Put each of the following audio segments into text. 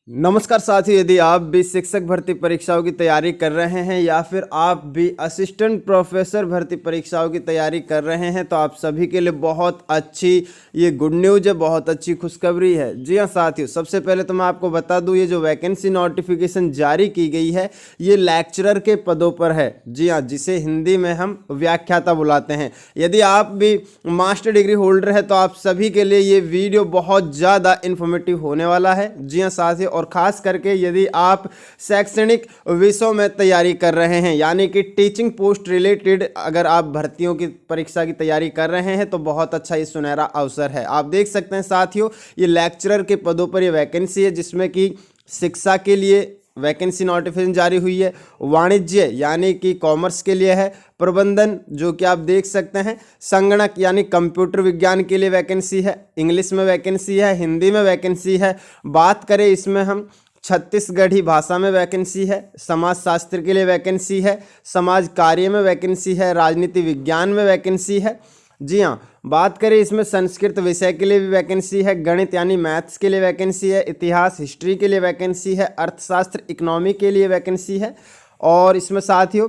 नमस्कार साथियों, यदि आप भी शिक्षक भर्ती परीक्षाओं की तैयारी कर रहे हैं या फिर आप भी असिस्टेंट प्रोफेसर भर्ती परीक्षाओं की तैयारी कर रहे हैं तो आप सभी के लिए बहुत अच्छी ये गुड न्यूज़ है, बहुत अच्छी खुशखबरी है। जी हाँ साथियों, सबसे पहले तो मैं आपको बता दूं, ये जो वैकेंसी नोटिफिकेशन जारी की गई है ये लेक्चरर के पदों पर है। जी हाँ, जिसे हिंदी में हम व्याख्याता बुलाते हैं। यदि आप भी मास्टर डिग्री होल्डर है तो आप सभी के लिए ये वीडियो बहुत ज़्यादा इन्फॉर्मेटिव होने वाला है। जी हाँ साथियों, और ख़ास करके यदि आप शैक्षणिक विषयों में तैयारी कर रहे हैं यानी कि टीचिंग पोस्ट रिलेटेड अगर आप भर्तियों की परीक्षा की तैयारी कर रहे हैं तो बहुत अच्छा ये सुनहरा अवसर है। आप देख सकते हैं साथियों, ये लेक्चरर के पदों पर ये वैकेंसी है जिसमें कि शिक्षा के लिए वैकेंसी नोटिफिकेशन जारी हुई है, वाणिज्य यानी कि कॉमर्स के लिए है, प्रबंधन जो कि आप देख सकते हैं, संगणक यानी कंप्यूटर विज्ञान के लिए वैकेंसी है, इंग्लिश में वैकेंसी है, हिंदी में वैकेंसी है। बात करें इसमें हम छत्तीसगढ़ी भाषा में वैकेंसी है, समाज शास्त्र के लिए वैकेंसी है, समाज कार्य में वैकेंसी है, राजनीति विज्ञान में वैकेंसी है। जी हाँ, बात करें इसमें संस्कृत विषय के लिए भी वैकेंसी है, गणित यानी मैथ्स के लिए वैकेंसी है, इतिहास हिस्ट्री के लिए वैकेंसी है, अर्थशास्त्र इकोनॉमी के लिए वैकेंसी है, और इसमें साथियों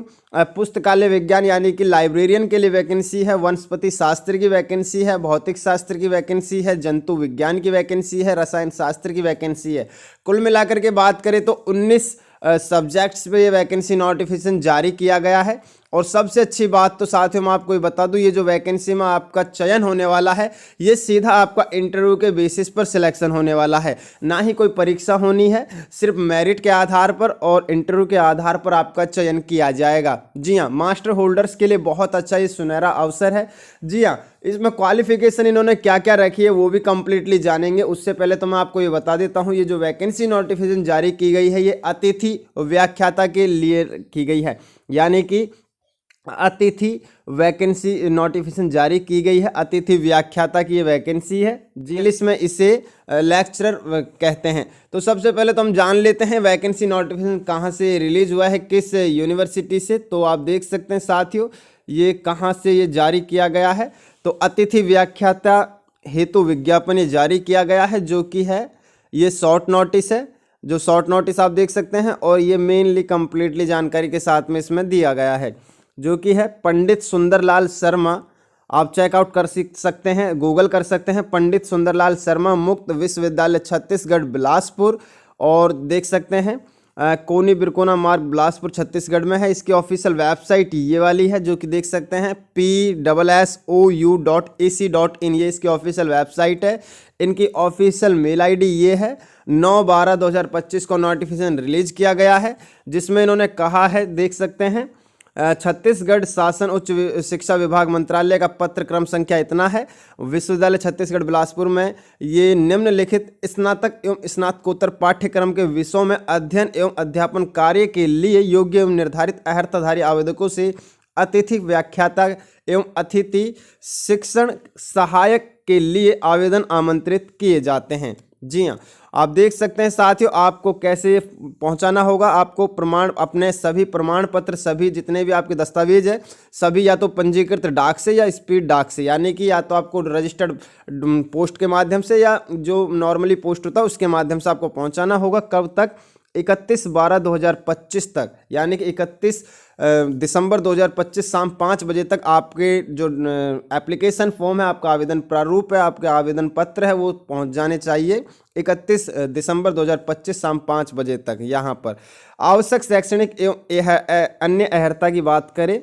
पुस्तकालय विज्ञान यानी कि लाइब्रेरियन के लिए वैकेंसी है, वनस्पति शास्त्र की वैकेंसी है, भौतिक शास्त्र की वैकेंसी है, जंतु विज्ञान की वैकेंसी है, रसायन शास्त्र की वैकेंसी है। कुल मिलाकर के बात करें तो 19 सब्जेक्ट्स पे ये वैकेंसी नोटिफिकेशन जारी किया गया है। और सबसे अच्छी बात तो साथियों मैं आपको ये बता दूं, ये जो वैकेंसी में आपका चयन होने वाला है ये सीधा आपका इंटरव्यू के बेसिस पर सिलेक्शन होने वाला है, ना ही कोई परीक्षा होनी है। सिर्फ मेरिट के आधार पर और इंटरव्यू के आधार पर आपका चयन किया जाएगा। जी हाँ, मास्टर होल्डर्स के लिए बहुत अच्छा ये सुनहरा अवसर है। जी हाँ, इसमें क्वालिफिकेशन इन्होंने क्या क्या रखी है वो भी कंप्लीटली जानेंगे। उससे पहले तो मैं आपको ये बता देता हूँ, ये जो वैकेंसी नोटिफिकेशन जारी की गई है ये अतिथि व्याख्याता के लिए की गई है, यानी कि अतिथि वैकेंसी नोटिफिकेशन जारी की गई है। अतिथि व्याख्याता की ये वैकेंसी है, इंग्लिश में इसे लेक्चरर कहते हैं। तो सबसे पहले तो हम जान लेते हैं वैकेंसी नोटिफिकेशन कहाँ से रिलीज हुआ है, किस यूनिवर्सिटी से। तो आप देख सकते हैं साथियों ये कहाँ से ये जारी किया गया है। तो अतिथि व्याख्याता हेतु विज्ञापन ये जारी किया गया है, जो कि है ये शॉर्ट नोटिस है, जो शॉर्ट नोटिस आप देख सकते हैं, और ये मेनली कंप्लीटली जानकारी के साथ में इसमें दिया गया है, जो कि है पंडित सुंदरलाल शर्मा। आप चेकआउट कर सकते हैं, गूगल कर सकते हैं, पंडित सुंदरलाल शर्मा मुक्त विश्वविद्यालय छत्तीसगढ़ बिलासपुर, और देख सकते हैं कोनी बिरकोना मार्ग बिलासपुर छत्तीसगढ़ में है। इसकी ऑफिशियल वेबसाइट ये वाली है, जो कि देख सकते हैं PSSOU.ac.in, ये इसकी ऑफिशियल वेबसाइट है। इनकी ऑफिशियल मेल आईडी ये है। 9/12/2025 को नोटिफिकेशन रिलीज किया गया है, जिसमें इन्होंने कहा है, देख सकते हैं, छत्तीसगढ़ शासन उच्च शिक्षा विभाग मंत्रालय का पत्र क्रम संख्या इतना है, विश्वविद्यालय छत्तीसगढ़ बिलासपुर में ये निम्नलिखित स्नातक एवं स्नातकोत्तर पाठ्यक्रम के विषयों में अध्ययन एवं अध्यापन कार्य के लिए योग्य एवं निर्धारित अर्हताधारी आवेदकों से अतिथि व्याख्याता एवं अतिथि शिक्षण सहायक के लिए आवेदन आमंत्रित किए जाते हैं। जी हाँ, आप देख सकते हैं साथियों आपको कैसे पहुंचाना होगा। आपको अपने सभी प्रमाण पत्र, सभी जितने भी आपके दस्तावेज है, सभी या तो पंजीकृत डाक से या स्पीड डाक से, यानी कि या तो आपको रजिस्टर्ड पोस्ट के माध्यम से या जो नॉर्मली पोस्ट होता है उसके माध्यम से आपको पहुंचाना होगा। कब तक? 31/12/2025 तक, यानी कि 31 दिसंबर 2025 शाम 5 बजे तक आपके जो एप्लीकेशन फॉर्म है, आपका आवेदन प्रारूप है, आपके आवेदन पत्र है, वो पहुंच जाने चाहिए 31 दिसंबर 2025 शाम 5 बजे तक। यहाँ पर आवश्यक शैक्षणिक एवं अन्य अर्हता की बात करें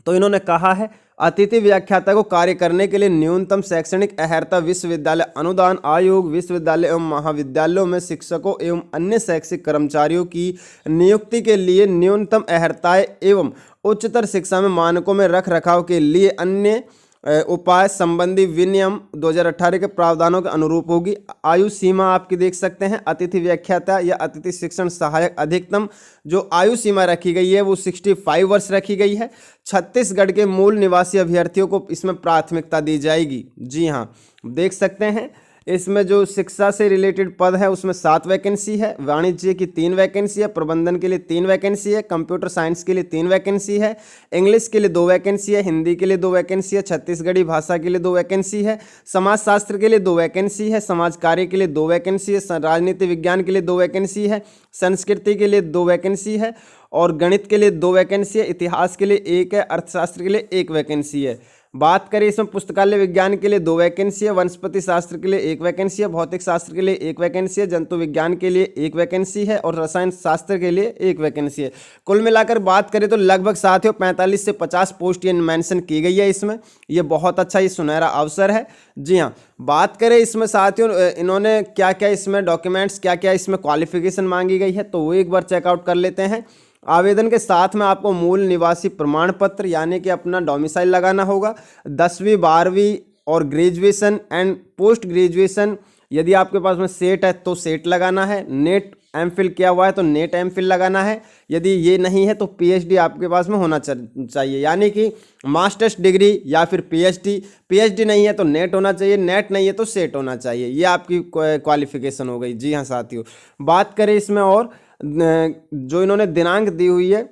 तो इन्होंने कहा है अतिथि व्याख्याता को कार्य करने के लिए न्यूनतम शैक्षणिक अर्हता विश्वविद्यालय अनुदान आयोग, विश्वविद्यालय एवं महाविद्यालयों में शिक्षकों एवं अन्य शैक्षिक कर्मचारियों की नियुक्ति के लिए न्यूनतम अर्हताएं एवं उच्चतर शिक्षा में मानकों में रख रखाव के लिए अन्य उपाय संबंधी विनियम 2018 के प्रावधानों के अनुरूप होगी। आयु सीमा आपकी देख सकते हैं, अतिथि व्याख्याता या अतिथि शिक्षण सहायक अधिकतम जो आयु सीमा रखी गई है वो 65 वर्ष रखी गई है। छत्तीसगढ़ के मूल निवासी अभ्यर्थियों को इसमें प्राथमिकता दी जाएगी। जी हाँ, देख सकते हैं इसमें जो शिक्षा से रिलेटेड पद है उसमें 7 वैकेंसी है, वाणिज्य की 3 वैकेंसी है, प्रबंधन के लिए 3 वैकेंसी है, कंप्यूटर साइंस के लिए 3 वैकेंसी है, इंग्लिश के लिए 2 वैकेंसी है, हिंदी के लिए 2 वैकेंसी है, छत्तीसगढ़ी भाषा के लिए 2 वैकेंसी है, समाजशास्त्र के लिए 2 वैकेंसी है, समाज कार्य के लिए 2 वैकेंसी है, राजनीति विज्ञान के लिए 2 वैकेंसी है, संस्कृति के लिए 2 वैकेंसी है और गणित के लिए 2 वैकेंसी है, इतिहास के लिए 1 है, अर्थशास्त्र के लिए 1 वैकेंसी है। बात करें इसमें पुस्तकालय विज्ञान के लिए 2 वैकेंसी है, वनस्पति शास्त्र के लिए 1 वैकेंसी है, भौतिक शास्त्र के लिए 1 वैकेंसी है, जंतु विज्ञान के लिए 1 वैकेंसी है और रसायन शास्त्र के लिए 1 वैकेंसी है। कुल मिलाकर बात करें तो लगभग साथियों 45 से 50 पोस्ट ये मेंशन की गई है इसमें। ये बहुत अच्छा ये सुनहरा अवसर है। जी हाँ, बात करें इसमें साथियों इन्होंने क्या क्या इसमें डॉक्यूमेंट्स क्या क्या इसमें क्वालिफिकेशन मांगी गई है तो वो एक बार चेकआउट कर लेते हैं। आवेदन के साथ में आपको मूल निवासी प्रमाण पत्र यानी कि अपना डोमिसाइल लगाना होगा, 10वीं 12वीं और ग्रेजुएशन एंड पोस्ट ग्रेजुएशन यदि आपके पास में सेट है तो सेट लगाना है, नेट एमफिल किया हुआ है तो नेट एमफिल लगाना है, यदि ये नहीं है तो पीएचडी आपके पास में होना चाहिए यानी कि मास्टर्स डिग्री या फिर पीएचडी नहीं है तो नेट होना चाहिए, नेट नहीं है तो सेट होना चाहिए। ये आपकी क्वालिफिकेशन हो गई। जी हाँ साथियों, बात करें इसमें और जो इन्होंने दिनांक दी हुई है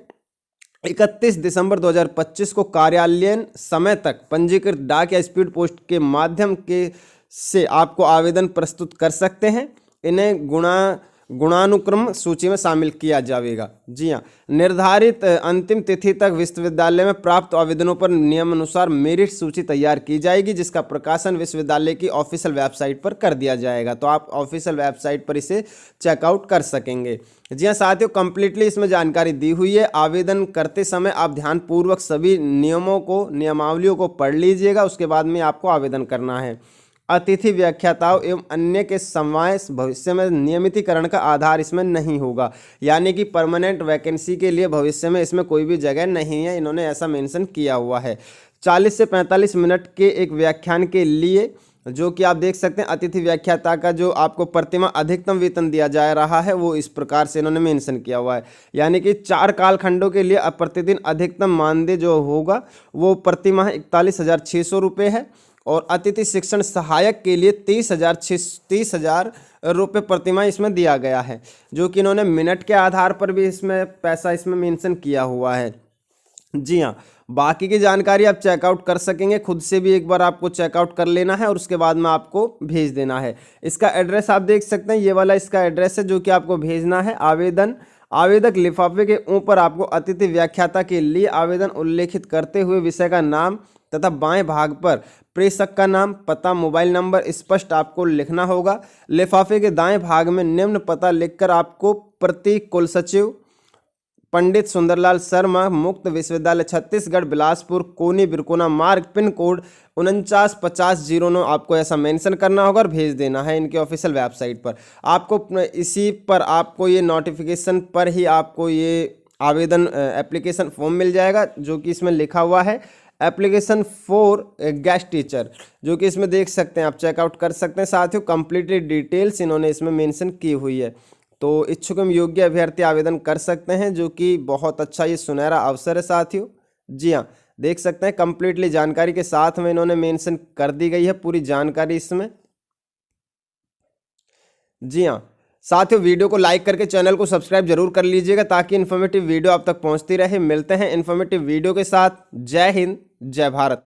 31 दिसंबर 2025 को कार्यालयीन समय तक पंजीकृत डाक या स्पीड पोस्ट के माध्यम के से आपको आवेदन प्रस्तुत कर सकते हैं। इन्हें गुणानुक्रम सूची में शामिल किया जाएगा। जी हाँ, निर्धारित अंतिम तिथि तक विश्वविद्यालय में प्राप्त आवेदनों पर नियमानुसार मेरिट सूची तैयार की जाएगी जिसका प्रकाशन विश्वविद्यालय की ऑफिशियल वेबसाइट पर कर दिया जाएगा। तो आप ऑफिशियल वेबसाइट पर इसे चेकआउट कर सकेंगे। जी हाँ साथियों, कंप्लीटली इसमें जानकारी दी हुई है। आवेदन करते समय आप ध्यानपूर्वक सभी नियमावलियों को पढ़ लीजिएगा, उसके बाद में आपको आवेदन करना है। अतिथि व्याख्याताओं एवं अन्य के समवाय भविष्य में नियमितीकरण का आधार इसमें नहीं होगा यानी कि परमानेंट वैकेंसी के लिए भविष्य में इसमें कोई भी जगह नहीं है, इन्होंने ऐसा मेंशन किया हुआ है। 40 से 45 मिनट के एक व्याख्यान के लिए जो कि आप देख सकते हैं अतिथि व्याख्याता का जो आपको प्रतिमा अधिकतम वेतन दिया जा रहा है वो इस प्रकार से इन्होंने मेंशन किया हुआ है यानी कि 4 कालखंडों के लिए प्रतिदिन अधिकतम मानदेय जो होगा वो प्रतिमाह 41,600 रुपये है और अतिथि शिक्षण सहायक के लिए 30,000 रुपये प्रतिमाह इसमें दिया गया है जो कि इन्होंने मिनट के आधार पर भी इसमें पैसा इसमें मेंशन किया हुआ है। जी हाँ, बाकी की जानकारी आप चेकआउट कर सकेंगे, खुद से भी एक बार आपको चेकआउट कर लेना है और उसके बाद में आपको भेज देना है। इसका एड्रेस आप देख सकते हैं, ये वाला इसका एड्रेस है जो कि आपको भेजना है। आवेदक लिफाफे के ऊपर आपको अतिथि व्याख्याता के लिए आवेदन उल्लेखित करते हुए विषय का नाम तथा बाएं भाग पर प्रेषक का नाम, पता, मोबाइल नंबर स्पष्ट आपको लिखना होगा। लिफाफे के दाएं भाग में निम्न पता लिखकर आपको प्रति कुलसचिव पंडित सुंदरलाल शर्मा, मुक्त विश्वविद्यालय छत्तीसगढ़, बिलासपुर, कोनी बिरकोना मार्ग, पिन कोड 495009 आपको ऐसा मेंशन करना होगा और भेज देना है इनके ऑफिशियल वेबसाइट पर। आपको इसी पर आपको ये नोटिफिकेशन पर ही आपको ये आवेदन एप्लीकेशन फॉर्म मिल जाएगा जो कि इसमें लिखा हुआ है एप्लीकेशन फॉर गेस्ट टीचर, जो कि इसमें देख सकते हैं, आप चेकआउट कर सकते हैं। साथियों कंप्लीटली डिटेल्स इन्होंने इसमें मेंशन की हुई है, तो इच्छुक एवं योग्य अभ्यर्थी आवेदन कर सकते हैं, जो कि बहुत अच्छा ये सुनहरा अवसर है साथियों। जी हाँ, देख सकते हैं कंप्लीटली जानकारी के साथ में इन्होंने मेंशन कर दी गई है पूरी जानकारी इसमें। जी हाँ साथियों, वीडियो को लाइक करके चैनल को सब्सक्राइब जरूर कर लीजिएगा ताकि इन्फॉर्मेटिव वीडियो आप तक पहुंचती रहे। मिलते हैं इन्फॉर्मेटिव वीडियो के साथ। जय हिंद, जय भारत।